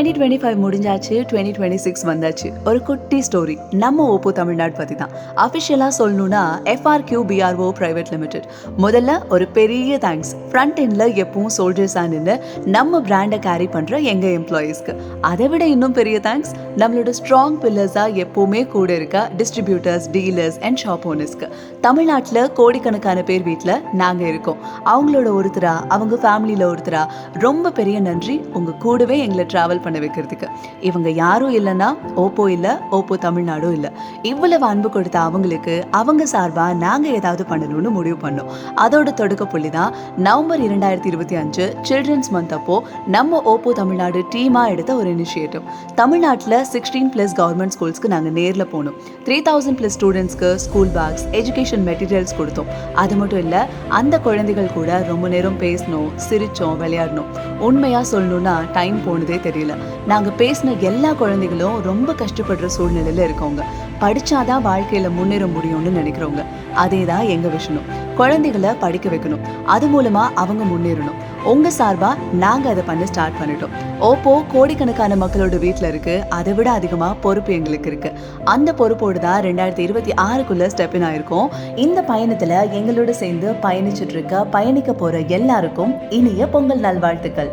2025 முடிஞ்சாச்சு, 2026 வந்தாச்சு. ஒரு குட்டி ஸ்டோரி நம்ம ஓப்போ தமிழ்நாடு பத்தி தான். அஃபிஷியலா சொல்லணும்னா FRQ BRO பிரைவேட் லிமிடெட். முதல்ல ஒரு பெரிய தேங்க்ஸ் ஃப்ரண்ட் எண்ட்ல எப்பவும் சோல்ஜர்ஸா நின்று நம்ம பிராண்டை கேரி பண்ற எங்க எம்ப்ளாயீஸ்க்கு. அதை விட இன்னும் பெரிய தேங்க்ஸ் நம்மளோட ஸ்ட்ராங் பில்லர்ஸா எப்பவுமே கூட இருக்க டிஸ்ட்ரிபியூட்டர்ஸ், டீலர்ஸ் அண்ட் ஷாப் ஓனர்ஸ்க்கு. தமிழ்நாட்டில் கோடிக்கணக்கான பேர் வீட்டில் நாங்கள் இருக்கோம். அவங்களோட ஒருத்தரா, அவங்க ஃபேமிலியில் ஒருத்தரா ரொம்ப பெரிய நன்றி உங்க கூடவே எங்களை டிராவல் பண்ண வைக்கிறதுக்கு. இவங்க யாரும் இல்லைன்னா ஓப்போ இல்லை, ஓப்போ தமிழ்நாடும் இல்லை. இவ்வளவு அன்பு கொடுத்த அவங்களுக்கு அவங்க சார்பா நாங்க ஏதாவது பண்ணணும்னு முடிவு பண்ணோம். அதோட தொடக்க புள்ளி தான் நவம்பர் 2025 சில்ட்ரன்ஸ் மந்த் அப்போ நம்ம ஓப்போ தமிழ்நாடு டீமா எடுத்த ஒரு இனிஷியேட்டிவ். தமிழ்நாட்டில் 16+ கவர்மெண்ட் ஸ்கூல்ஸ்க்கு நாங்கள் நேரில் போனோம். 3000+ ஸ்டூடெண்ட்ஸ்க்கு ஸ்கூல் பேக்ஸ், எஜுகேஷன் மெட்டீரியல்ஸ் கொடுத்தோம். அது மட்டும் இல்லை, அந்த குழந்தைகள் கூட ரொம்ப நேரம் பேசணும், சிரிச்சோம், விளையாடணும். உண்மையா சொல்லணும்னா டைம் போனதே தெரியல. நாங்க பேசின எல்லா குழந்தைகளும் ரொம்ப கஷ்டப்படுற சூழ்நிலையில இருக்கவங்க, படிச்சாதான் வாழ்க்கையில முன்னேற முடியும்னு நினைக்கிறவங்க. அதேதான் எங்க விஷயம். குழந்தைகளை படிக்க வைக்கணும், அது மூலமா அவங்க முன்னேறணும். உங்க சார்பா நாங்க அதை பண்ண ஸ்டார்ட் பண்ணிட்டோம். ஓப்போ கோடிக்கணக்கான மக்களோட வீட்டுல இருக்கு. அதை விட அதிகமா பொறுப்பு எங்களுக்கு இருக்கு. அந்த பொறுப்போடு தான் 2026க்குள்ள ஸ்டெப்பின் ஆயிருக்கோம். இந்த பயணத்துல எங்களோட சேர்ந்து பயணிச்சுட்டு இருக்க, பயணிக்க போற எல்லாருக்கும் இனிய பொங்கல் நல்வாழ்த்துக்கள்.